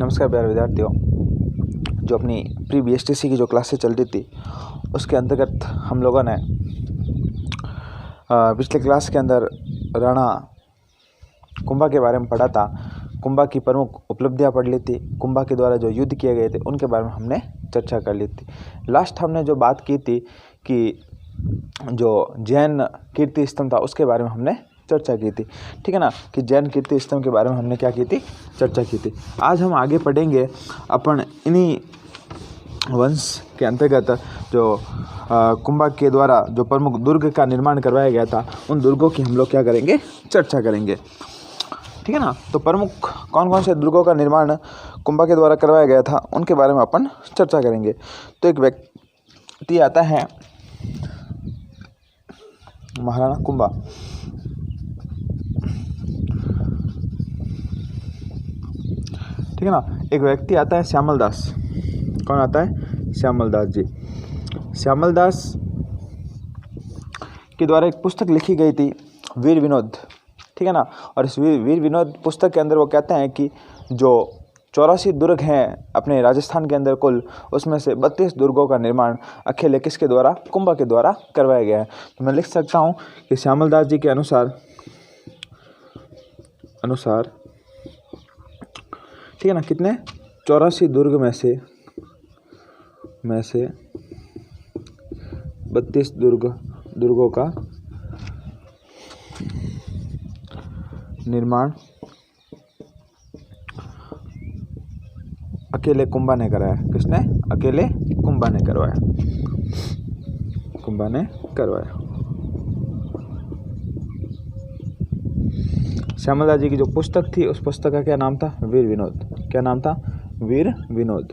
नमस्कार प्यारे विद्यार्थियों। जो अपनी प्री BSTC की जो क्लासेस चल रही थी उसके अंतर्गत हम लोगों ने पिछले क्लास के अंदर राणा कुंभा के बारे में पढ़ा था। कुंभा की प्रमुख उपलब्धियां पढ़ ली थी। कुंभा के द्वारा जो युद्ध किए गए थे उनके बारे में हमने चर्चा कर ली थी। लास्ट हमने जो बात की थी कि जो जैन कीर्ति स्तंभ था उसके बारे में हमने चर्चा की थी, ठीक है ना, कि जैन कीर्ति स्तंभ के बारे में हमने क्या की थी, चर्चा की थी। आज हम आगे पढ़ेंगे अपन इन्हीं वंश के अंतर्गत जो कुंभा के द्वारा जो प्रमुख दुर्ग का निर्माण करवाया गया था उन दुर्गों की हम लोग क्या करेंगे, चर्चा करेंगे, ठीक है ना। तो प्रमुख कौन कौन से दुर्गों का निर्माण कुंभा के द्वारा करवाया गया था उनके बारे में अपन चर्चा करेंगे। तो एक व्यक्ति आता है महाराणा कुंभा, ठीक है ना। एक व्यक्ति आता है श्यामल दास। कौन आता है? श्यामल दास जी। श्यामल दास के द्वारा एक पुस्तक लिखी गई थी वीर विनोद, ठीक है ना। और इस वीर विनोद पुस्तक के अंदर वो कहते हैं कि जो 84 दुर्ग हैं अपने राजस्थान के अंदर कुल, उसमें से 32 दुर्गों का निर्माण अकेले किसके द्वारा, कुंभा के द्वारा करवाया गया है। तो मैं लिख सकता हूँ कि श्यामल दास जी के अनुसार ठीक है ना, कितने 84 दुर्ग में से 32 दुर्गों का निर्माण अकेले कुंभा ने कराया। किसने? अकेले कुंभा ने करवाया। कुंभा ने करवाया। श्यामल दास जी की जो पुस्तक थी उस पुस्तक का क्या नाम था? वीर विनोद। क्या नाम था? वीर विनोद,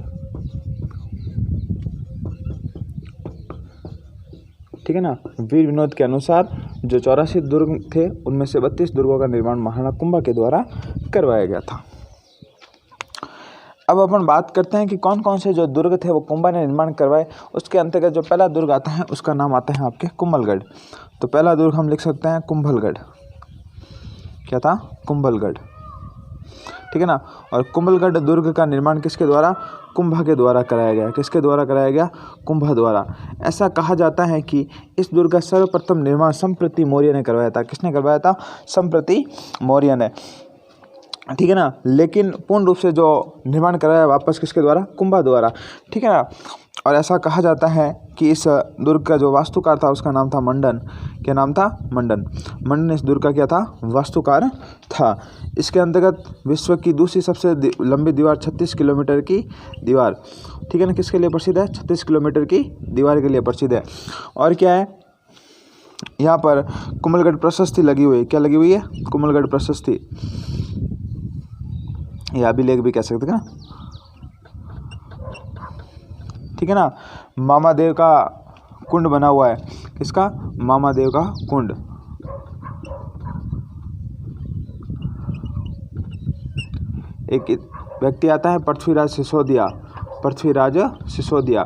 ठीक है ना। वीर विनोद के अनुसार जो 84 दुर्ग थे उनमें से 32 दुर्गों का निर्माण महाराणा कुंभा के द्वारा करवाया गया था। अब अपन बात करते हैं कि कौन कौन से जो दुर्ग थे वो कुंभा ने निर्माण करवाए। उसके अंतर्गत जो पहला दुर्ग आता है उसका नाम आता है आपके कुंभलगढ़। तो पहला दुर्ग हम लिख सकते हैं कुंभलगढ़। क्या था? कुंभलगढ़, ठीक है ना। और कुंभलगढ़ दुर्ग का निर्माण किसके द्वारा? कुंभा के द्वारा कराया गया। किसके द्वारा कराया गया? कुंभा द्वारा। ऐसा कहा जाता है कि इस दुर्ग का सर्वप्रथम निर्माण संप्रति मौर्य ने करवाया था। किसने करवाया था? संप्रति मौर्य ने, ठीक है ना। लेकिन पूर्ण रूप से जो निर्माण कराया वापस किसके द्वारा? कुंभा द्वारा, ठीक है ना। और ऐसा कहा जाता है कि इस दुर्ग का जो वास्तुकार था उसका नाम था मंडन। क्या नाम था? मंडन। मंडन इस दुर्ग का क्या था? वास्तुकार था। इसके अंतर्गत विश्व की दूसरी सबसे लंबी दीवार 36 किलोमीटर की दीवार, ठीक है ना, किसके लिए प्रसिद्ध है? 36 किलोमीटर की दीवार के लिए प्रसिद्ध है। और क्या है, यहाँ पर कुंभलगढ़ प्रशस्ति लगी हुई है। क्या लगी हुई है? कुंभलगढ़ प्रशस्ति, या अभिलेख भी कह सकते हैं ना, ठीक है ना। मामादेव का कुंड बना हुआ है। किसका? मामादेव का कुंड। एक व्यक्ति आता है पृथ्वीराज सिसोदिया। पृथ्वीराज सिसोदिया,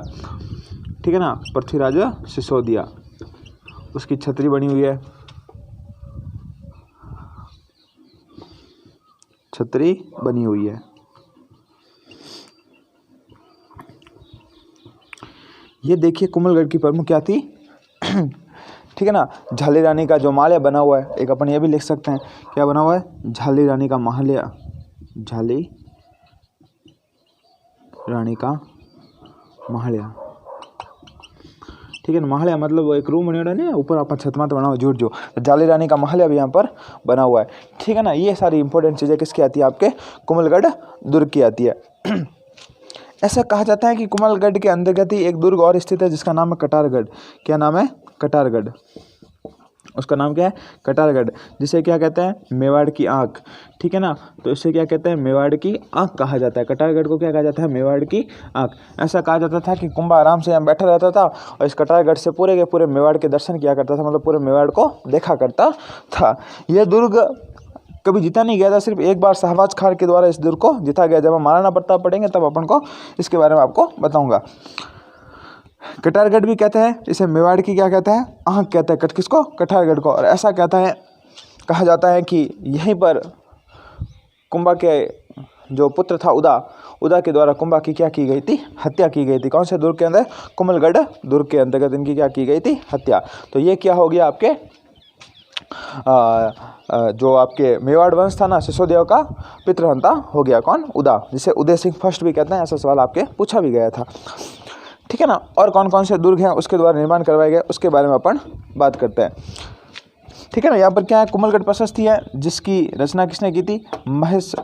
ठीक है ना, पृथ्वीराज सिसोदिया। उसकी छतरी बनी हुई है। छतरी बनी हुई है। ये देखिए कुंभलगढ़ की प्रमुख क्या थी, ठीक है ना। झाली रानी का जो माल्या बना हुआ है, एक अपन ये भी लिख सकते हैं। क्या बना हुआ है? झाली रानी का माल्या। झाली रानी का माल्या, ठीक है ना। माल्या मतलब वो एक रूम बना नहीं, ऊपर आप छत में बना हुआ झूठ जो झाली रानी का माल्या भी यहाँ पर बना हुआ है, ठीक है ना। ये सारी इंपॉर्टेंट चीज़ें किसकी आती है? आपके कुंभलगढ़ दुर्ग की आती है। ऐसा कहा जाता है कि कुंभलगढ़ के अंतर्गत ही एक दुर्ग और स्थित है जिसका नाम है कटारगढ़। क्या नाम है? कटारगढ़। उसका नाम क्या है? कटारगढ़, जिसे क्या कहते हैं? मेवाड़ की आंख, ठीक है ना। तो इसे क्या कहते हैं? मेवाड़ की आंख कहा जाता है। कटारगढ़ को क्या कहा जाता है? मेवाड़ की आंख। ऐसा कहा जाता था कि कुंभा आराम से यहाँ बैठा रहता था और इस कटारगढ़ से पूरे के पूरे मेवाड़ के दर्शन किया करता था, मतलब पूरे मेवाड़ को देखा करता था। यह दुर्ग कभी जीता नहीं गया था, सिर्फ एक बार शहबाज खान के द्वारा इस दुर्ग को जीता गया। जब हम महाराणा प्रताप पढ़ेंगे तब अपन को इसके बारे में आपको बताऊंगा। कटारगढ़ भी कहते हैं इसे, मेवाड़ की क्या कहते हैं? आंख कहते हैं। किसको? कटारगढ़ को। और ऐसा कहता है, कहा जाता है कि यहीं पर कुंभा के जो पुत्र था उदा के द्वारा कुंभा की क्या की गई थी, हत्या की गई थी। कौन से दुर्ग के अंदर, कुंभलगढ़ दुर्ग के अंतर्गत इनकी क्या की गई थी, हत्या। तो ये क्या हो गया आपके जो आपके मेवाड़ वंश था ना, सिसोदेव का पितृहंता हो गया कौन, उदा, जिसे उदय सिंह फर्स्ट भी कहते हैं। ऐसा सवाल आपके पूछा भी गया था, ठीक है ना। और कौन कौन से दुर्ग हैं उसके द्वारा निर्माण करवाए गए उसके बारे में अपन बात करते हैं, ठीक है ना। यहाँ पर क्या है, कुंभलगढ़ प्रशस्ति है जिसकी रचना किसने की थी, महेश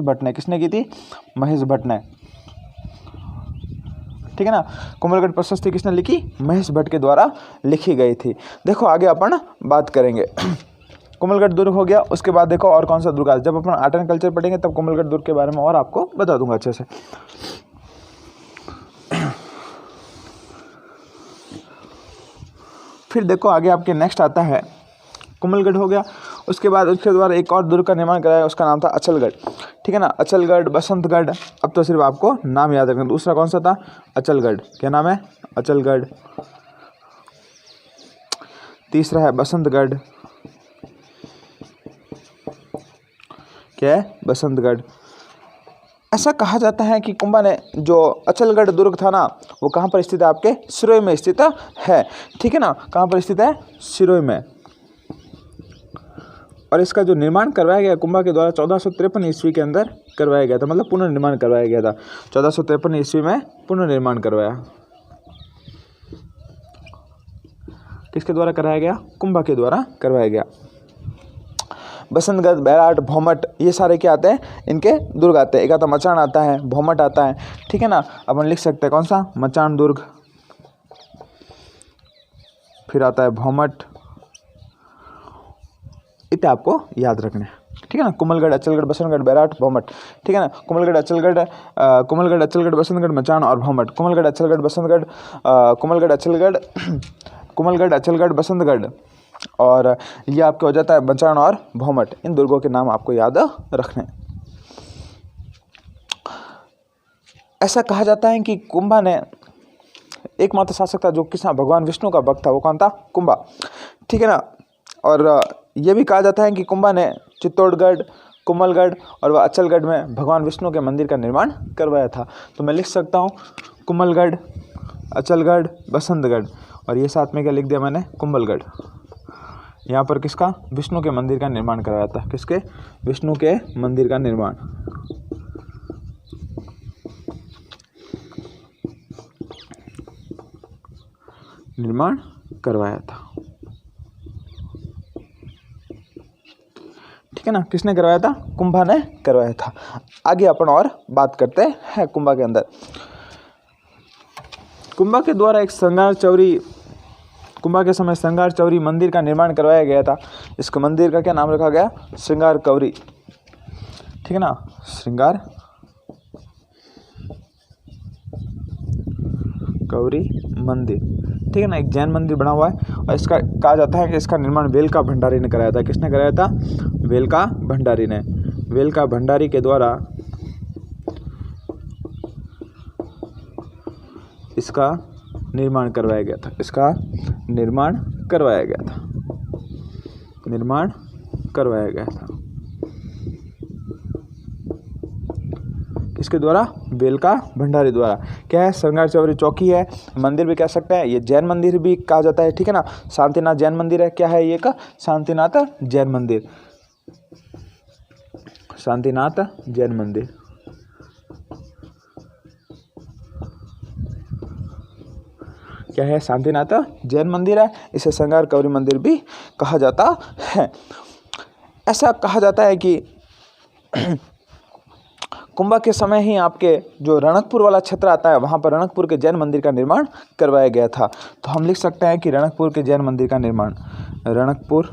भट्ट ने। किसने की थी, महेश भट्ट ने, ठीक है ना। कुंभलगढ़ प्रशस्ति किसने लिखी, महेश भट्ट के द्वारा लिखी गई थी। देखो आगे अपन बात करेंगे। कुंभलगढ़ दुर्ग हो गया, उसके बाद देखो और कौन सा दुर्ग है। जब अपन आर्ट एंड कल्चर पढ़ेंगे तब कुंभलगढ़ दुर्ग के बारे में और आपको बता दूंगा अच्छे से। फिर देखो आगे आपके नेक्स्ट आता है, कुंभलगढ़ हो गया, उसके बाद उसके द्वारा एक और दुर्ग का निर्माण कराया, उसका नाम था अचलगढ़, ठीक है ना। अचलगढ़, बसंतगढ़, अब तो सिर्फ आपको नाम याद रखना। दूसरा कौन सा था, अचलगढ़, क्या नाम है, अचलगढ़। तीसरा है बसंतगढ़, क्या है, बसंतगढ़। ऐसा कहा जाता है कि कुंभा ने जो अचलगढ़ दुर्ग था ना, वो कहाँ पर स्थित है, आपके सिरोही में स्थित है, ठीक है ना। कहाँ पर स्थित है, सिरोही में। और इसका जो निर्माण करवाया गया कुंभा के द्वारा 1453 ईस्वी के अंदर करवाया गया था, मतलब पुनर्निर्माण करवाया गया था। 1453 ईस्वी में पुनर्निर्माण करवाया, किसके द्वारा कराया गया, कुंभा के द्वारा करवाया गया। बसंतगढ़, बैराट, भौमट, ये सारे क्या आते हैं, इनके दुर्ग आते हैं। एक आता मचान आता है, भौमट आता है, ठीक है ना। अपन लिख सकते हैं कौन सा, मचान दुर्ग, फिर आता है भौमट, इतना आपको याद रखना है, ठीक है ना। कुंभलगढ़, अचलगढ़, बसंतगढ़, बैराट, भौमट, ठीक है ना। कुंभलगढ़, अचलगढ़, बसंतगढ़, मचान और भौमट। कुंभलगढ़, अचलगढ़, बसंतगढ़, कुंभलगढ़, अचलगढ़, बसंतगढ़, और ये आपके हो जाता है मचान और भौमट। इन दुर्गों के नाम आपको याद रखने। ऐसा कहा जाता है कि कुंभा ने एकमात्र शासक था जो किसना, भगवान विष्णु का भक्त था, वो कौन था, कुंभा, ठीक है ना। और यह भी कहा जाता है कि कुंभा ने चित्तौड़गढ़, कुंभलगढ़ और वह अचलगढ़ में भगवान विष्णु के मंदिर का निर्माण करवाया था। तो मैं लिख सकता हूँ कुंभलगढ़, अचलगढ़, बसंतगढ़, और ये साथ में क्या लिख दिया मैंने, कुंभलगढ़। यहाँ पर किसका, विष्णु के मंदिर का निर्माण करवाया था, किसके, विष्णु के मंदिर का निर्माण करवाया था, ठीक है ना। किसने करवाया था, कुंभा ने करवाया था। आगे अपन और बात करते हैं कुंभा के अंदर। कुंभा के द्वारा एक कुंभा के समय श्रृंगार चौरी मंदिर का निर्माण करवाया गया था। इस मंदिर का क्या नाम रखा गया, श्रृंगार कौरी, ठीक है ना, श्रृंगार कौरी मंदिर, ठीक है ना। एक जैन मंदिर बना हुआ है और इसका कहा जाता है कि इसका निर्माण वेलका भंडारी ने कराया था। किसने कराया था, वेलका भंडारी ने। वेलका भंडारी के द्वारा इसका निर्माण करवाया गया था, इसका निर्माण करवाया गया था, निर्माण करवाया गया था। किसके द्वारा, वेलका भंडारी द्वारा। क्या है, श्रृंगार चौरी चौकी है, मंदिर भी कह सकते हैं, ये जैन मंदिर भी कहा जाता है, ठीक है ना। शांतिनाथ जैन मंदिर है, क्या है ये का, शांतिनाथ जैन मंदिर, शांतिनाथ जैन मंदिर। क्या है, शांतिनाथ जैन मंदिर है, इसे श्रृंगार कौरी मंदिर भी कहा जाता है। ऐसा कहा जाता है कि कुंभा के समय ही आपके जो रणकपुर वाला क्षेत्र आता है, वहाँ पर रणकपुर के जैन मंदिर का निर्माण करवाया गया था। तो हम लिख सकते हैं कि रणकपुर के जैन मंदिर का निर्माण, रणकपुर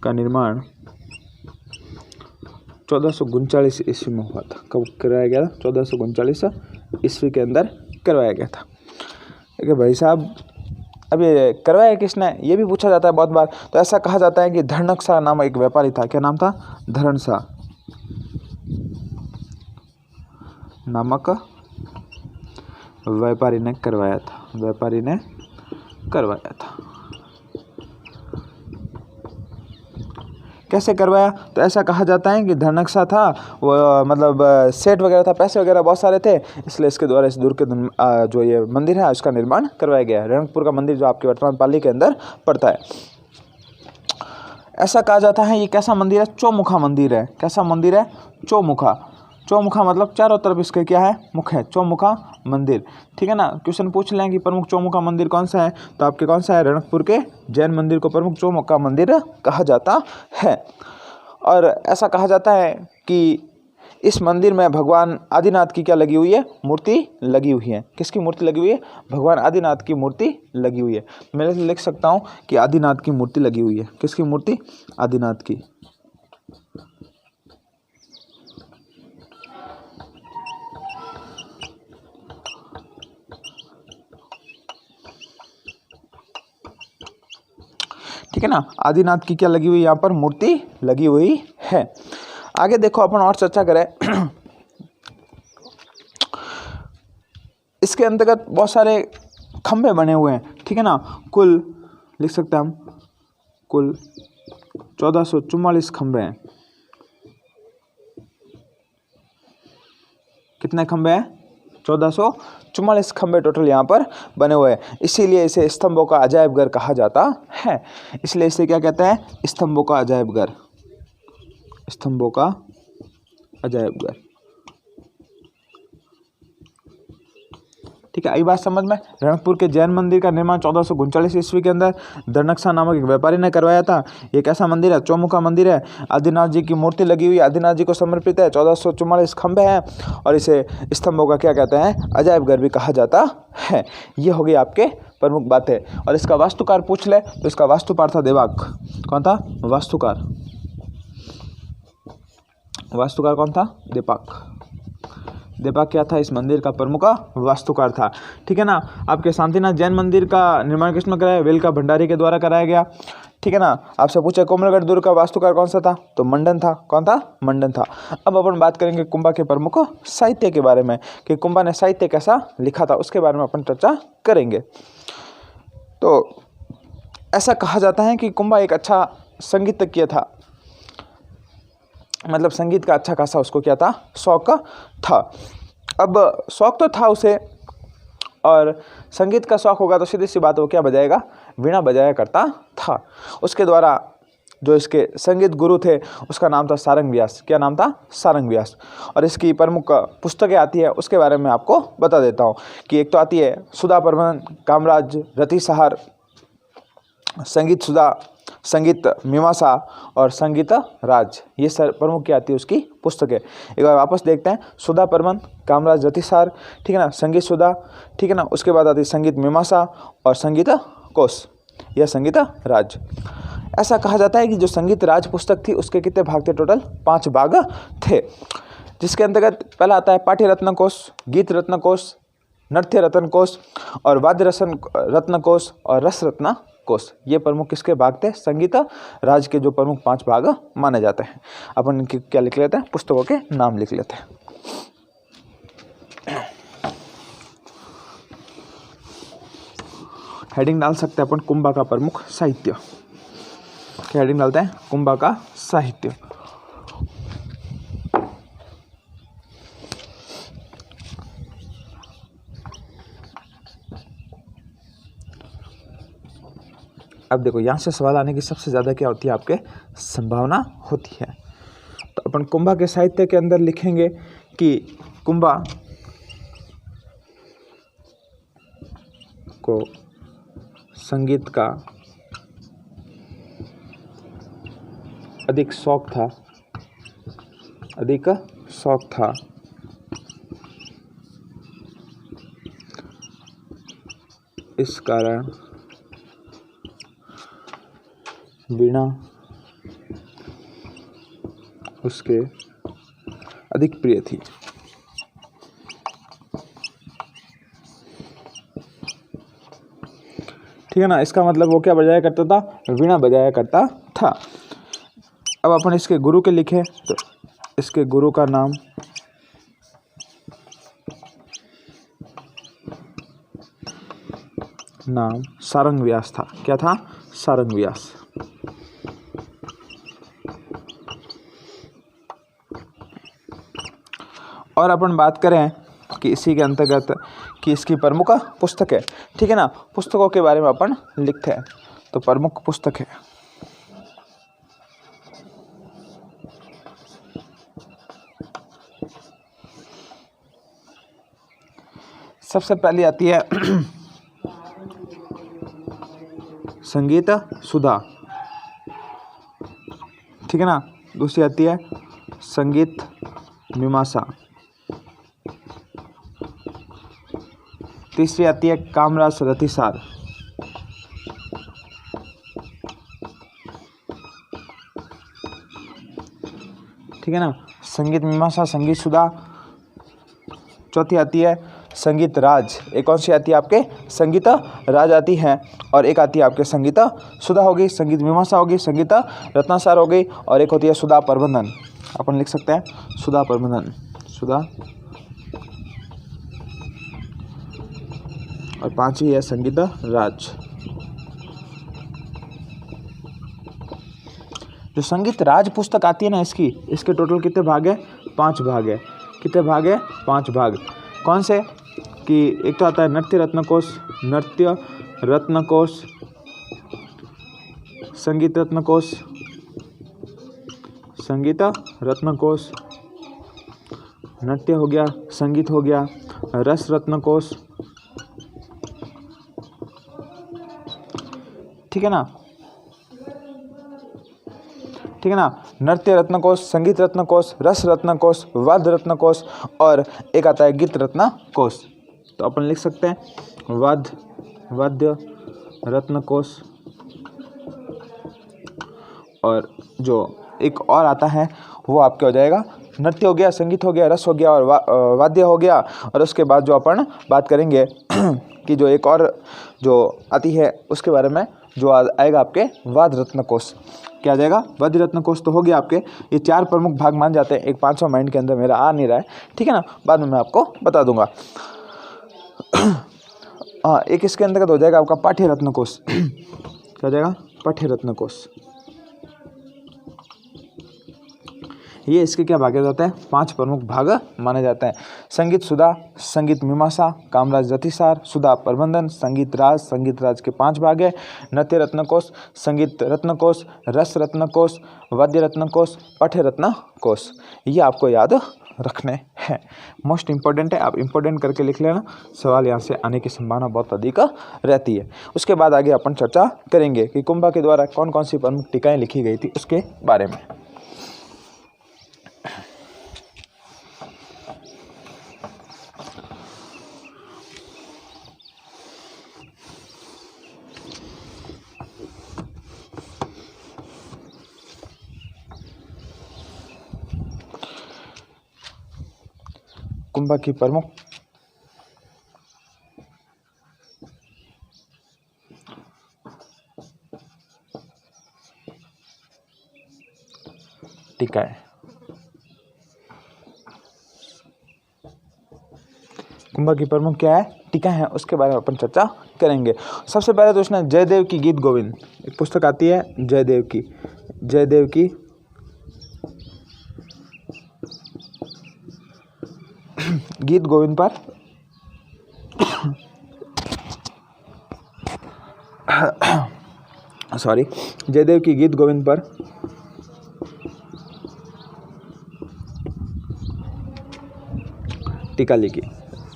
का निर्माण 1439 ईस्वी में हुआ था। कब करवाया गया था, 1439 ईस्वी के अंदर करवाया गया था। ठीक है भाई साहब, अब ये करवाया किसने, ये भी पूछा जाता है बहुत बार। तो ऐसा कहा जाता है कि धरणसा नाम एक व्यापारी था। क्या नाम था, धरणसा नामक व्यापारी ने करवाया था, व्यापारी ने करवाया था। कैसे करवाया? तो ऐसा कहा जाता है कि धनकसा था, वो मतलब सेठ वगैरह था, पैसे वगैरह बहुत सारे थे, इसलिए इसके द्वारा इस दुर्ग के जो ये मंदिर है उसका निर्माण करवाया गया है। रणकपुर का मंदिर जो आपके वर्तमान पाली के अंदर पड़ता है। ऐसा कहा जाता है ये कैसा मंदिर है? चौमुखा मंदिर है। कैसा मंदिर है? चौमुखा। चौमुखा मतलब चारों तरफ इसके क्या है? मुख है। चौमुखा मंदिर, ठीक है ना। क्वेश्चन पूछ लें कि प्रमुख चौमुखा मंदिर कौन सा है, तो आपके कौन सा है? रणकपुर के जैन मंदिर को प्रमुख चौमुखा मंदिर कहा जाता है। और ऐसा कहा जाता है कि इस मंदिर में भगवान आदिनाथ की क्या लगी हुई है? मूर्ति लगी हुई है। किसकी मूर्ति लगी हुई है? भगवान आदिनाथ की मूर्ति लगी हुई है। मैं लिख सकता हूँ कि आदिनाथ की मूर्ति लगी हुई है। किसकी मूर्ति? आदिनाथ की। ठीक है ना, आदिनाथ की क्या लगी हुई? यहाँ पर मूर्ति लगी हुई है। आगे देखो अपन और चर्चा करें। इसके अंतर्गत बहुत सारे खंभे बने हुए हैं, ठीक है ना। कुल लिख सकते हैं हम, कुल 1444 खंभे हैं। कितने खंभे हैं? 1444 खंभे टोटल यहाँ पर बने हुए हैं। इसीलिए इसे स्तंभों का अजायब घर कहा जाता है। इसलिए इसे क्या कहते हैं? स्तंभों का अजायब घर। स्तंभों का अजायब घर, ठीक है। आई बात समझ में। रणकपुर के जैन मंदिर का निर्माण 1439 ईस्वी के अंदर धनकसा नामक एक व्यापारी ने करवाया था। ये कैसा मंदिर है? चौमुखा मंदिर है। आदिनाथ जी की मूर्ति लगी हुई, आदिनाथ जी को समर्पित है। 1444 खंभे हैं और इसे स्तंभों का क्या कहते हैं? अजायब घर भी कहा जाता है। ये हो गई आपके प्रमुख बातें। और इसका वास्तुकार पूछ ले तो इसका वास्तुकार था देवाक। कौन था? वास्तुकार। वास्तुकार कौन था? दीपक। देवाक क्या था? इस मंदिर का प्रमुख वास्तुकार था, ठीक है ना। आपके शांतिनाथ जैन मंदिर का निर्माण किसने कराया? वेलका भंडारी के द्वारा कराया गया, ठीक है ना। आपसे पूछे कोमलगढ़ दुर्ग का वास्तुकार कौन सा था? तो मंडन था। कौन था? मंडन था। अब अपन बात करेंगे कुंभा के प्रमुख साहित्य के बारे में कि कुंभा ने साहित्य कैसा लिखा था, उसके बारे में अपन चर्चा करेंगे। तो ऐसा कहा जाता है कि कुंभा एक अच्छा संगीतज्ञ था, मतलब संगीत का अच्छा खासा उसको क्या था? शौक था। अब शौक तो था उसे, और संगीत का शौक होगा तो सीधी सी बात वो क्या बजाएगा? वीणा बजाया करता था। उसके द्वारा जो इसके संगीत गुरु थे उसका नाम था सारंग व्यास। क्या नाम था? सारंग व्यास। और इसकी प्रमुख पुस्तकें आती है, उसके बारे में आपको बता देता हूँ कि एक तो आती है सुधा परमन, कामराज, रतिसहार, संगीत सुधा, संगीत मीमांसा और संगीत राज। ये सर प्रमुख क्या आती है उसकी पुस्तकें। एक बार वापस देखते हैं। सुधा परमन, कामराज, रतिसार, ठीक है ना, संगीत सुधा, ठीक है ना। उसके बाद आती है संगीत मीमांसा और संगीत कोश, यह संगीत राज। ऐसा कहा जाता है कि जो संगीत राज पुस्तक थी उसके कितने भाग थे? टोटल 5 भाग थे, जिसके अंतर्गत पहला आता है पाठ्य रत्न कोश, गीत रत्न कोश, नृत्य रत्न कोश और वाद्य रत्न कोश और रस रत्न कोश। ये प्रमुख किसके भाग थे? संगीत राज के जो प्रमुख 5 भाग माने जाते हैं। अपन इनके क्या लिख लेते हैं? पुस्तकों के नाम लिख लेते हैं। हेडिंग डाल सकते हैं अपन कुंभा का प्रमुख साहित्य। क्या हेडिंग डालते हैं? कुंभा का साहित्य। अब देखो यहाँ से सवाल आने की सबसे ज़्यादा क्या होती है? आपके संभावना होती है। तो अपन कुंभा के साहित्य के अंदर लिखेंगे कि कुंभा को संगीत का अधिक शौक था, अधिक शौक था। इस कारण वीणा उसके अधिक प्रिय थी। ठीक है ना। इसका मतलब वो क्या बजाया करता था? वीणा बजाया करता था। अब अपन इसके गुरु के लिखे तो इसके गुरु का नाम नाम सारंग व्यास था। क्या था? सारंग व्यास। और अपन बात करें कि इसी के अंतर्गत कि इसकी प्रमुख पुस्तक है, ठीक है ना, पुस्तकों के बारे में अपन लिखते हैं। तो प्रमुख पुस्तक है, सबसे पहली आती है संगीत सुधा, ठीक है ना। दूसरी आती है संगीत मीमांसा। तीसरी आती है कामराज रतिसार। ठीक है ना, संगीत मीमांसा, संगीत सुधा। चौथी आती है संगीत राज। एक कौन सी आती है आपके? संगीत राज आती है। और एक आती है आपके संगीत सुधा होगी, संगीत मीमांसा होगी, संगीत रत्नासार हो गई, और एक होती है सुधा प्रबंधन। अपन लिख सकते हैं सुधा प्रबंधन, सुधा। और पांचवी है संगीत राज। जो संगीत राज पुस्तक आती है ना, इसके टोटल कितने भाग है? 5 भाग है। कितने भाग है? 5 भाग। कौन से? कि एक तो आता है नृत्य रत्नकोश, नृत्य रत्नकोश, संगीत रत्नकोश, संगीत रत्नकोश, नृत्य हो गया, संगीत हो गया, रस रत्नकोश, ठीक है ना, ठीक है ना। नृत्य रत्नकोश, संगीत रत्नकोश, रस रत्नकोश, वाद्य रत्नकोश, और एक आता है गीत रत्नकोश। तो अपन लिख सकते हैं वाद्य रत्नकोश, और जो एक और आता है वो आपके हो जाएगा नृत्य हो गया, संगीत हो गया, रस हो गया, और वाद्य हो गया। और उसके बाद जो अपन बात करेंगे कि जो एक और जो आती है उसके बारे में, जो आएगा आपके वाद्य रत्नकोश। क्या आ जाएगा? वाद्य रत्नकोश तो हो गया आपके। ये 4 प्रमुख भाग मान जाते हैं। एक 500 माइंड के अंदर मेरा आ नहीं रहा है, ठीक है ना, बाद में मैं आपको बता दूंगा। हाँ, एक इसके अंतर्गत हो जाएगा आपका पाठ्य रत्नकोश। क्या हो जाएगा? पाठ्य रत्नकोश। ये इसके क्या भाग जाते हैं? 5 प्रमुख भाग माने जाते हैं। संगीत सुधा, संगीत मीमांसा, कामराज रतिसार, सुधा प्रबंधन, संगीत राज के 5 भाग है। नृत्य रत्नकोश, संगीत रत्नकोश, रस रत्नकोश, वाद्य रत्नकोश, पाठ्य रत्नकोश। ये आपको याद रखने हैं। मोस्ट इंपॉर्टेंट है, आप इंपॉर्टेंट करके लिख लेना। सवाल यहाँ से आने की संभावना बहुत अधिक रहती है। उसके बाद आगे अपन चर्चा करेंगे कि कुंभा के द्वारा कौन कौन सी प्रमुख टीकाएं लिखी गई थी उसके बारे में। कुंभा की प्रमुख टीकाएं। कुंभा की प्रमुख क्या है? टीका है, उसके बारे में अपन चर्चा करेंगे। सबसे पहले तो उसने जयदेव की गीत गोविंद, एक पुस्तक आती है जयदेव की गीत गोविंद पर जयदेव की गीत गोविंद पर टीका लिखी।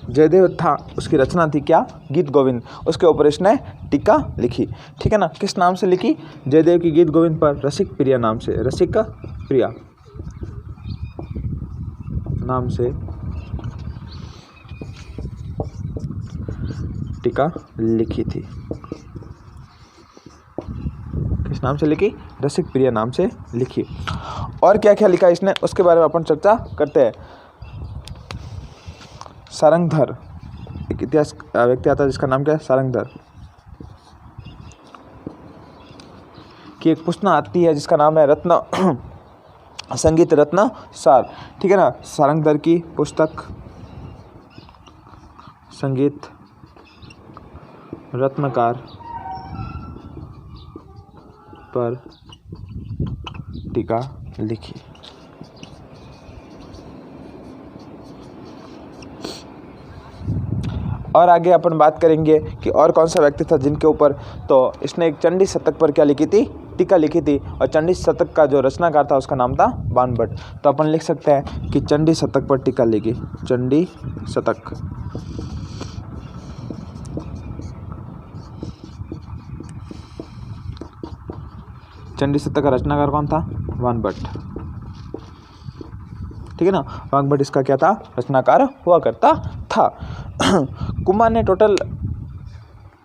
जयदेव था, उसकी रचना थी क्या? गीत गोविंद। उसके ऊपर इसने टीका लिखी, ठीक है ना। किस नाम से लिखी? जयदेव की गीत गोविंद पर रसिक प्रिया नाम से, रसिक प्रिया नाम से टीका लिखी थी। किस नाम से लिखी? रसिक प्रिया नाम से लिखी। और क्या क्या लिखा इसने उसके बारे में अपन चर्चा करते हैं। सारंगधर, एक इतिहास व्यक्ति आता है जिसका नाम क्या है? सारंगधर की एक पुस्तक आती है जिसका नाम है रत्न संगीत रत्न सार, ठीक है ना। सारंगधर की पुस्तक संगीत रत्नाकर पर टीका लिखी। और आगे अपन बात करेंगे कि और कौन सा व्यक्ति था जिनके ऊपर, तो इसने एक चंडी शतक पर क्या लिखी थी, टीका लिखी थी। और चंडी शतक का जो रचनाकार था उसका नाम था बाणभट्ट। तो अपन लिख सकते हैं कि चंडी शतक पर टीका लिखी, चंडी शतक। चंडी शतक का रचनाकार कौन था, बाणभट्ट, ठीक है ना। बाणभट्ट इसका क्या था, रचनाकार हुआ करता था। कुंभा ने टोटल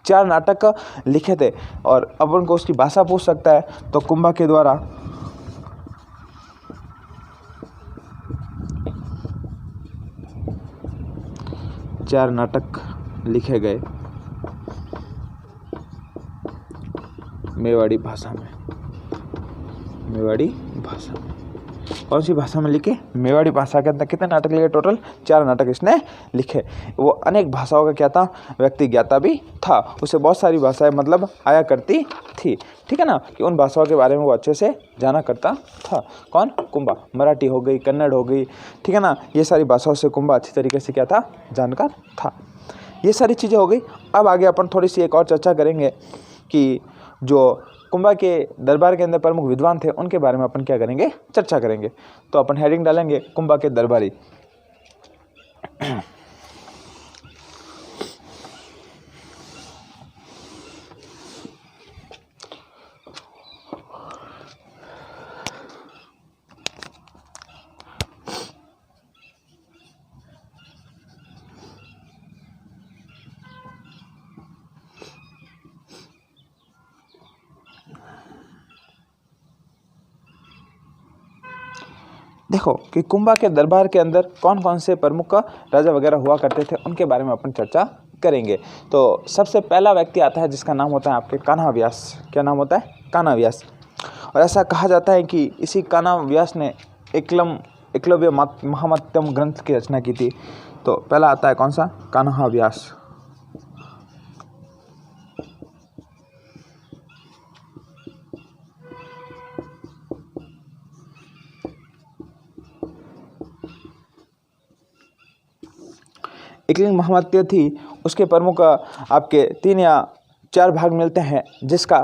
4 नाटक लिखे थे। और अपन को उसकी भाषा पूछ सकता है, तो कुंभा के द्वारा चार नाटक लिखे गए मेवाड़ी भाषा में। मेवाड़ी भाषा में कौन सी भाषा में लिखे, मेवाड़ी भाषा के अंदर कितने नाटक लिखे, टोटल 4 नाटक इसने लिखे। वो अनेक भाषाओं का क्या था, व्यक्ति ज्ञाता भी था। उसे बहुत सारी भाषाएं मतलब आया करती थी, ठीक है ना, कि उन भाषाओं के बारे में वो अच्छे से जाना करता था। कौन, कुंभा। मराठी हो गई, कन्नड़ हो गई, ठीक है ना, ये सारी भाषाओं से कुंभा अच्छी तरीके से क्या था, जानकार था। ये सारी चीज़ें हो गई। अब आगे अपन थोड़ी सी एक और चर्चा करेंगे कि जो कुंभा के दरबार के अंदर प्रमुख विद्वान थे उनके बारे में अपन क्या करेंगे, चर्चा करेंगे। तो अपन हेडिंग डालेंगे कुंभा के दरबारी। देखो कि कुंभा के दरबार के अंदर कौन कौन से प्रमुख राजा वगैरह हुआ करते थे, उनके बारे में अपन चर्चा करेंगे। तो सबसे पहला व्यक्ति आता है जिसका नाम होता है आपके कान्हा व्यास। क्या नाम होता है, कान्हा व्यास। और ऐसा कहा जाता है कि इसी कान्हा व्यास ने एकलव्य महात्म्यम ग्रंथ की रचना की थी। तो पहला आता है कौन सा, कान्हा व्यास। एकलिंग महात्म्य थी, उसके प्रमुख आपके 3 या 4 भाग मिलते हैं, जिसका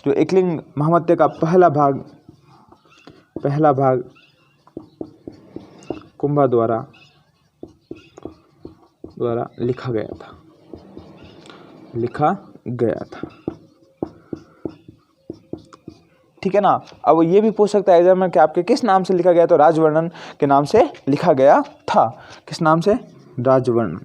जो एकलिंग महात्म्य का पहला भाग कुंभा द्वारा लिखा गया था, ठीक है ना। अब ये भी पूछ सकता है एग्जाम में कि आपके किस नाम से लिखा गया, तो राजवर्णन के नाम से लिखा गया था। किस नाम से, राजवर्णन।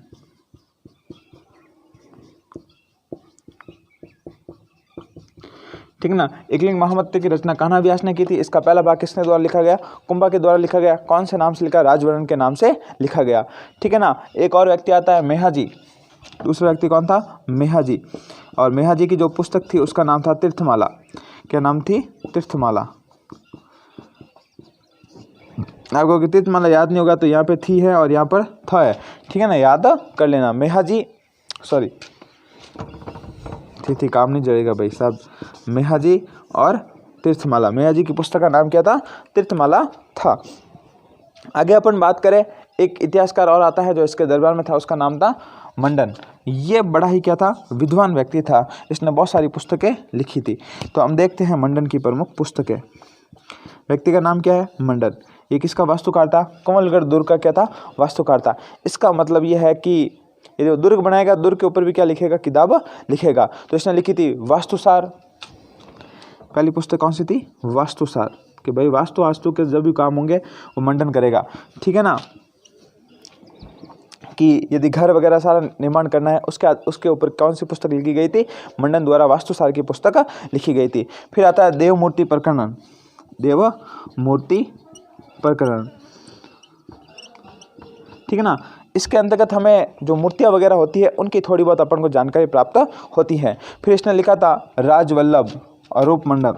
ठीक है ना। एकलिंग महात्म्य की रचना कान्हा व्यास ने की थी। इसका पहला भाग किसके द्वारा लिखा गया, कुंभा के द्वारा लिखा गया। कौन से नाम से लिखा, राजवर्णन के नाम से लिखा गया, ठीक है ना। एक और व्यक्ति आता है मेहाजी। दूसरा व्यक्ति कौन था, मेहाजी। और मेहाजी की जो पुस्तक थी उसका नाम था तीर्थमाला। क्या नाम थी, तीर्थमाला। आपको कि तीर्थमाला याद नहीं होगा तो यहाँ पे थी है और यहाँ पर था है, ठीक है ना, याद कर लेना। मेहाजी, सॉरी थी काम नहीं जड़ेगा भाई साहब। मेहाजी और तीर्थमाला, मेहाजी की पुस्तक का नाम क्या था, तीर्थमाला था। आगे अपन बात करें, एक इतिहासकार और आता है जो इसके दरबार में था, उसका नाम था मंडन। ये बड़ा ही क्या था, विद्वान व्यक्ति था। इसने बहुत सारी पुस्तकें लिखी थी। तो हम देखते हैं मंडन की प्रमुख पुस्तकें। व्यक्ति का नाम क्या है, मंडन। ये किसका वास्तुकार था, कोमलगढ़ दुर्ग का क्या था, वास्तुकार था। इसका मतलब ये है कि ये जो दुर्ग बनाएगा, दुर्ग के ऊपर भी क्या लिखेगा, किताब लिखेगा। तो इसने लिखी थी वास्तुसार। पहली पुस्तक कौन सी थी, वास्तुसार, कि भाई वास्तु के जब भी काम होंगे वो मंडन करेगा, ठीक है ना। कि यदि घर वगैरह सारा निर्माण करना है, उसके ऊपर कौन सी पुस्तक लिखी गई थी, मंडन द्वारा वास्तुसार की पुस्तक लिखी गई थी। फिर आता है देव मूर्ति प्रकरण। देव मूर्ति प्रकरण, ठीक है ना। इसके अंतर्गत हमें जो मूर्तियाँ वगैरह होती है उनकी थोड़ी बहुत अपन को जानकारी प्राप्त होती है। फिर इसने लिखा था राजवल्लभ और रूपमंडल।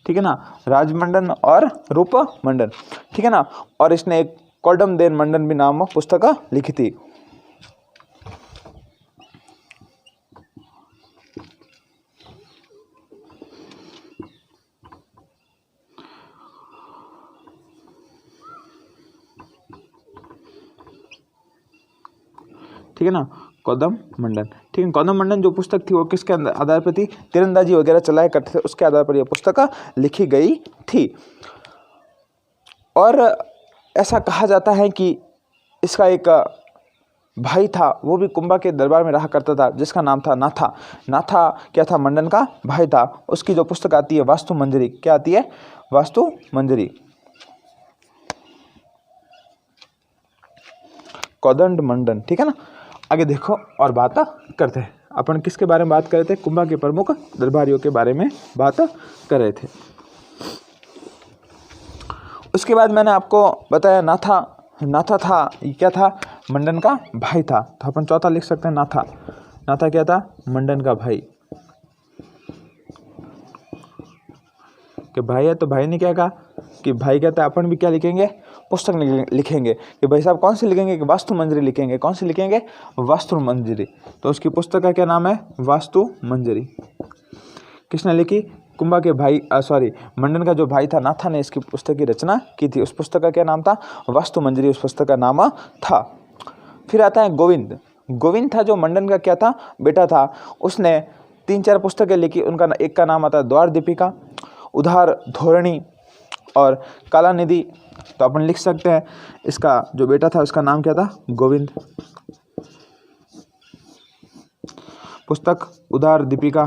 ठीक है ना, राजमंडन और रूपमंडन, ठीक है ना। और इसने एक कौंडमदेन मंडन भी नाम पुस्तक लिखी थी। ठीक है ना, कौंडम मंडन, ठीक है। कौंडम मंडन जो पुस्तक थी वो किसके आधार पर थी, तीरंदाजी वगैरह चलाया करते थे उसके आधार पर यह पुस्तक लिखी गई थी। और ऐसा कहा जाता है कि इसका एक भाई था, वो भी कुंभा के दरबार में रहा करता था, जिसका नाम था नाथा। नाथा क्या था, मंडन का भाई था। उसकी जो पुस्तक आती है वास्तु मंजरी, क्या आती है, वास्तु मंजरी। कौदंड मंडन, ठीक है ना। आगे देखो और बात करते हैं, अपन किसके बारे में बात कर रहे थे, कुंभा के प्रमुख दरबारियों के बारे में बात कर रहे थे। उसके बाद मैंने आपको बताया नाथा था, ये क्या था, मंडन का भाई था। तो अपन चौथा लिख सकते हैं नाथा क्या था, मंडन का भाई। कि भाई है तो भाई ने क्या कहा कि भाई कहता है, अपन भी क्या लिखेंगे, पुस्तक लिखेंगे कि भाई साहब कौन सी लिखेंगे, कि वास्तु मंजरी लिखेंगे। कौन सी लिखेंगे, वास्तु मंजरी। तो उसकी पुस्तक का क्या नाम है, वास्तु मंजरी। किसने लिखी, कुंभा के भाई मंडन का जो भाई था नाथा ने इसकी पुस्तक की रचना की थी। उस पुस्तक का क्या नाम था, वास्तु मंजरी, उस पुस्तक का नाम था। फिर आता है गोविंद था, जो मंडन का क्या था, बेटा था। उसने 3-4 पुस्तकें लिखी। उनका एक का नाम आता है द्वार दीपिका, उधार धोरणी और काला निधि। तो अपन लिख सकते हैं इसका जो बेटा था उसका नाम क्या था, गोविंद। पुस्तक उधार दीपिका।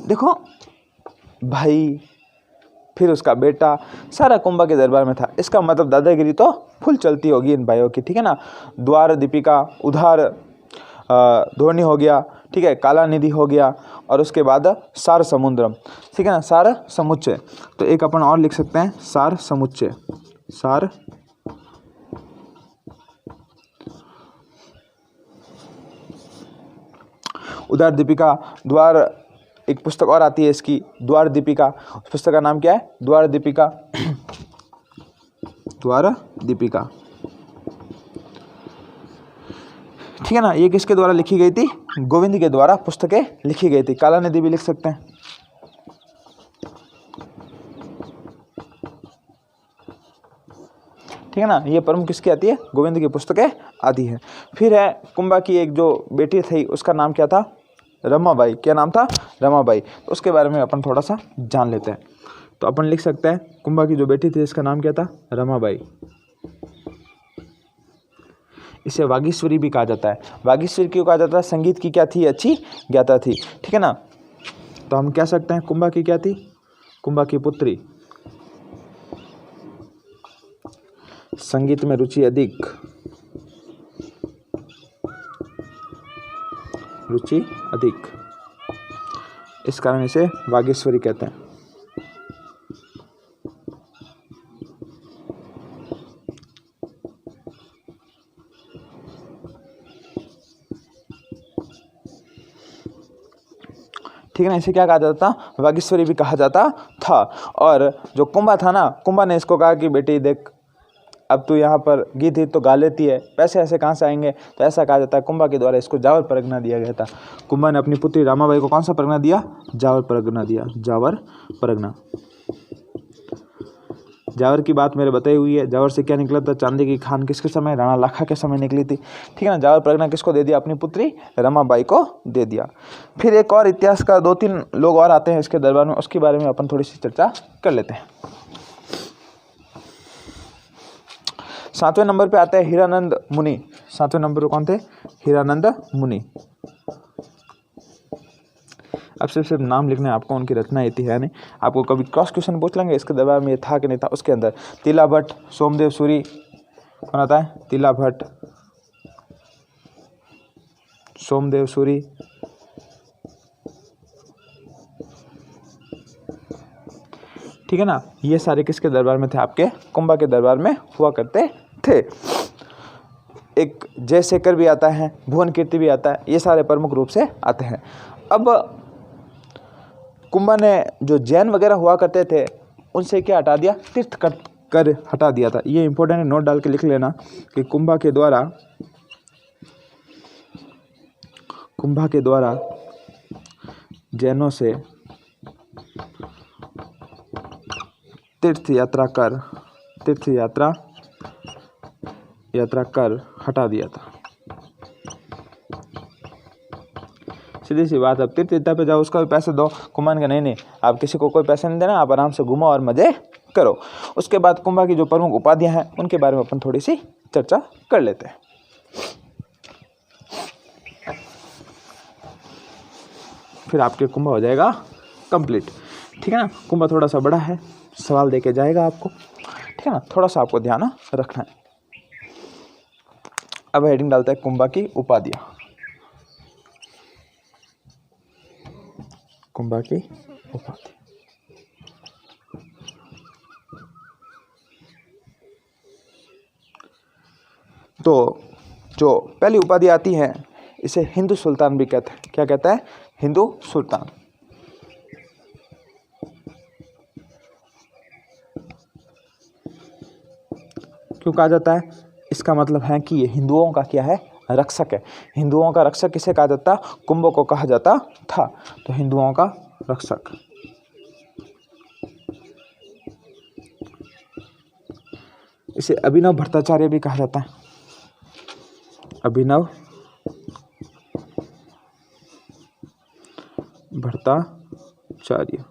देखो भाई, फिर उसका बेटा, सारा कुंभा के दरबार में था। इसका मतलब दादागिरी तो फुल चलती होगी इन भाइयों की, ठीक है ना। द्वार दीपिका, उधार धोरणी हो गया, ठीक है, काला निधि हो गया, और उसके बाद सार समुद्रम, ठीक है ना, सार समुच्चय। तो एक अपन और लिख सकते हैं, सार समुच्चय, सार उधार दीपिका, द्वार, एक पुस्तक और आती है इसकी, द्वार दीपिका। उस पुस्तक का नाम क्या है, द्वार दीपिका, द्वार दीपिका, ठीक है ना। ये किसके द्वारा लिखी गई थी, गोविंद के द्वारा पुस्तकें लिखी गई थी। काला नदी भी लिख सकते हैं। ठीक है ना, ये प्रमुख किसकी आती है, गोविंद की पुस्तकें आती है। फिर है कुंभा की एक जो बेटी थी, उसका नाम क्या था, रमाबाई। क्या नाम था, रमाबाई। तो उसके बारे में अपन थोड़ा सा जान लेते हैं। तो अपन लिख सकते हैं, कुंभा की जो बेटी थी इसका नाम क्या था, रमाबाई। इसे वागीश्वरी भी कहा जाता है। वागीश्वरी क्यों कहा जाता है, संगीत की क्या थी, अच्छी ज्ञाता थी, ठीक है ना। तो हम कह सकते हैं कुंभा की क्या थी, कुंभा की पुत्री, संगीत में रुचि अधिक, रुचि अधिक, इस कारण इसे वागीश्वरी कहते हैं। ठीक है ना, इसे क्या कहा जाता था, वागीश्वरी भी कहा जाता था। और जो कुंभा था ना, कुंभा ने इसको कहा कि बेटी देख, अब तू यहाँ पर गीत ही तो गा लेती है, पैसे ऐसे कहाँ से आएंगे। तो ऐसा कहा जाता है कुंभा के द्वारा इसको जावर परगना दिया गया था। कुंभा ने अपनी पुत्री रामाबाई को कौन सा परगना दिया, जावर परगना दिया, जावर परगना। जावर की बात मेरे बताई हुई है। जावर से क्या निकला था, चांदी की खान किसके समय, राणा लाखा के समय निकली थी, ठीक है ना। जावर परगना किसको दे दिया, अपनी पुत्री रमाबाई को दे दिया। फिर एक और इतिहास का 2-3 लोग और आते हैं इसके दरबार में, उसके बारे में अपन थोड़ी सी चर्चा कर लेते हैं। 7वें नंबर पे आता है हीरानंद मुनि। 7वें नंबर पर कौन थे, हीरानंद मुनि। अब सिर्फ नाम लिखना है आपको, उनकी रचना इतनी है नहीं। आपको कभी क्रॉस क्वेश्चन पूछ लेंगे इसके दरबार में ये था कि नहीं था। उसके अंदर तिला भट्ट, सोमदेव सूरी, कौन आता है, तिला भट्ट, सोमदेव सूरी, ठीक है ना। ये सारे किसके दरबार में थे, आपके कुंभा के दरबार में हुआ करते थे। एक जयशेखर भी आता है, भुवन कीर्ति भी आता है, ये सारे प्रमुख रूप से आते हैं। अब कुंभा ने जो जैन वगैरह हुआ करते थे उनसे क्या हटा दिया, तीर्थ कर हटा दिया था। ये इंपॉर्टेंट है, नोट डाल के लिख लेना कि कुंभा के द्वारा जैनों से तीर्थ यात्रा कर हटा दिया था। सीधी सी बात। अब तीर्थ यात्रा पे जाओ, उसका भी पैसे दो। कुंभा ने कहा नहीं, आप किसी को कोई पैसा नहीं देना, आप आराम से घूमो और मजे करो। उसके बाद कुंभा की जो प्रमुख उपाधियां हैं उनके बारे में अपन थोड़ी सी चर्चा कर लेते हैं। फिर आपके कुंभा हो जाएगा कंप्लीट। ठीक है ना। कुंभा थोड़ा सा बड़ा है, सवाल देके जाएगा आपको। ठीक है ना, थोड़ा सा आपको ध्यान रखना है। अब हेडिंग डालता है कुंभा की उपाधियां। कुंभा की उपाधि। तो जो पहली उपाधि आती है इसे हिंदू सुल्तान भी कहते हैं। क्या कहता है? हिंदू सुल्तान। क्यों कहा जाता है? इसका मतलब है कि ये हिंदुओं का क्या है? रक्षक है। हिंदुओं का रक्षक किसे कहा जाता? कुंभ को कहा जाता था। तो हिंदुओं का रक्षक। इसे अभिनव भट्टाचार्य भी कहा जाता है। अभिनव भट्टाचार्य।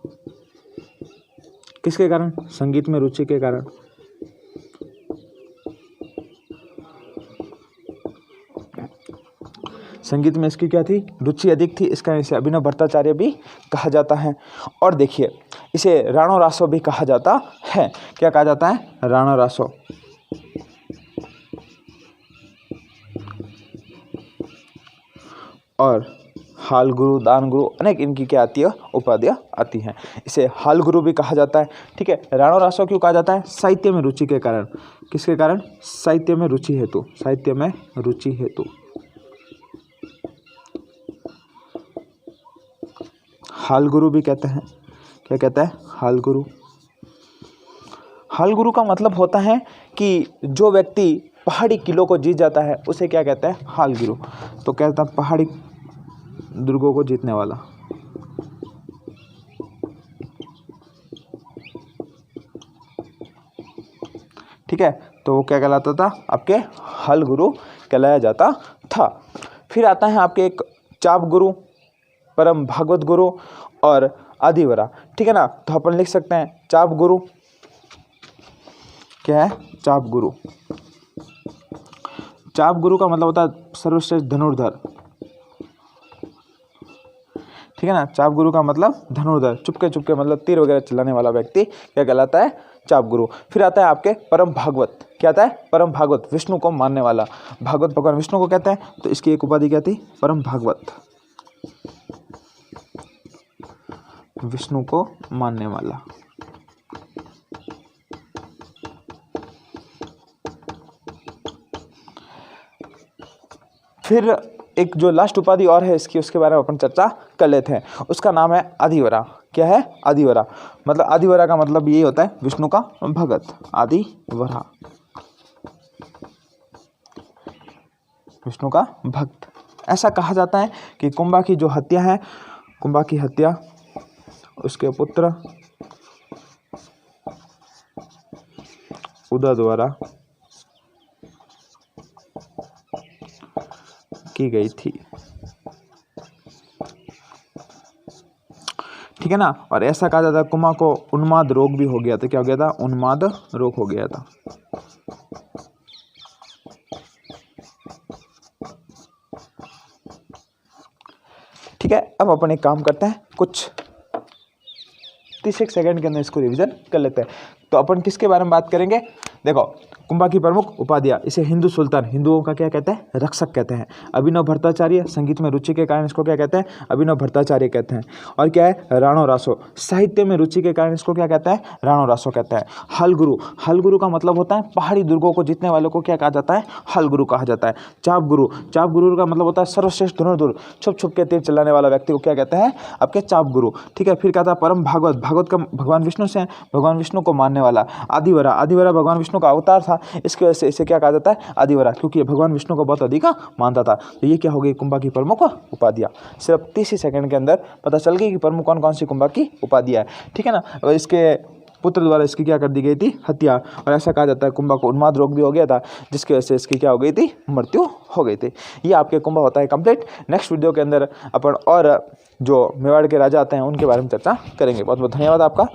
किसके कारण? संगीत में रुचि के कारण। संगीत में इसकी क्या थी? रुचि अधिक थी, इसका इसे अभिनव भट्टाचार्य भी कहा जाता है। और देखिए, इसे राणो रासो भी कहा जाता है। क्या कहा जाता है? राणो रासो। और हाल गुरु, दान गुरु, अनेक इनकी क्या आती है? उपाधियां आती हैं। इसे हाल गुरु भी कहा जाता है। ठीक है। राणो रासो क्यों कहा जाता है? साहित्य में रुचि के कारण। किसके कारण? साहित्य में रुचि हेतु। साहित्य में रुचि हेतु। हाल गुरु भी कहते हैं। क्या कहता है? हाल गुरु। हाल गुरु का मतलब होता है कि जो व्यक्ति पहाड़ी किलों को जीत जाता है उसे क्या कहते हैं? हाल गुरु। तो कहता है पहाड़ी दुर्गों को जीतने वाला। ठीक है। तो वो क्या कहलाता था? आपके हाल गुरु कहलाया जाता था। फिर आता है आपके एक चाप गुरु, परम भागवत गुरु और आदिवरा। ठीक है ना। तो अपन लिख सकते हैं चाप गुरु। क्या है? चाप गुरु। चाप गुरु का मतलब होता है सर्वश्रेष्ठ धनुर्धर। ठीक है ना। चाप गुरु का मतलब धनुर्धर, चुपके चुपके मतलब तीर वगैरह चलाने वाला व्यक्ति क्या कहलाता है? चाप गुरु। फिर आता है आपके परम भागवत। क्या आता है? परम भागवत, विष्णु को मानने वाला। भागवत भगवान विष्णु को कहते हैं, तो इसकी एक उपाधि क्या थी? परम भागवत, विष्णु को मानने वाला। फिर एक जो लास्ट उपाधि और है इसकी, उसके बारे में अपन चर्चा कर लेते हैं। उसका नाम है आदिवरा। क्या है? आदिवरा। मतलब आदिवरा का मतलब यही होता है विष्णु का भगत। आदिवरा, विष्णु का भक्त। ऐसा कहा जाता है कि कुंभा की जो हत्या है, कुंभा की हत्या उसके पुत्र उदा द्वारा की गई थी। ठीक है ना। और ऐसा कहा जाता है कुंभा को उन्माद रोग भी हो गया था। क्या हो गया था? उन्माद रोग हो गया था। ठीक है। अब अपन एक काम करते हैं, कुछ 30 सेकंड के अंदर इसको रिवीजन कर लेते हैं। तो अपन किसके बारे में बात करेंगे? देखो, कुंभा की प्रमुख उपाधियाँ, इसे हिंदू सुल्तान, हिंदुओं का क्या कहते हैं, रक्षक कहते हैं। अभिनव भट्टाचार्य, संगीत में रुचि के कारण इसको क्या कहते हैं, अभिनव भट्टाचार्य कहते हैं। और क्या है, राणो रासो, साहित्य में रुचि के कारण इसको क्या कहते हैं, राणो रासो कहते हैं। हलगुरु, हलगुरु का मतलब होता है पहाड़ी दुर्गों को जीतने वालों को क्या कहा जाता है, हलगुरु कहा जाता है। चाप गुरु, चाप गुरु का मतलब होता है सर्वश्रेष्ठ धनुर्धर, छुप छुप के तीर चलाने वाला व्यक्ति को क्या कहते हैं, आपके चाप गुरु। ठीक है, फिर कहता है परम भागवत, भागवत का भगवान विष्णु से, भगवान विष्णु को मानने वाला। आदिवरा, आदिवरा भगवान विष्णु का अवतार था, इसकी वजह से इसे क्या कहा जाता है, आदिवरा, क्योंकि ये भगवान विष्णु को बहुत अधिक मानता था। तो ये क्या हो गई कुंभा की प्रमुख उपाधियाँ। सिर्फ 30 ही सेकंड के अंदर पता चल गई कि प्रमुख कौन कौन सी कुंभा की उपाधियाँ है। ठीक है ना। और इसके पुत्र द्वारा इसकी क्या कर दी गई थी, हत्या। और ऐसा कहा जाता है कुंभा को उन्माद रोग भी हो गया था, जिसकी वजह से इसकी क्या हो गई थी, मृत्यु हो गई थी। ये आपके कुंभा होता है कंप्लीट। नेक्स्ट वीडियो के अंदर अपन और जो मेवाड़ के राजा आते हैं उनके बारे में चर्चा करेंगे। बहुत बहुत धन्यवाद आपका।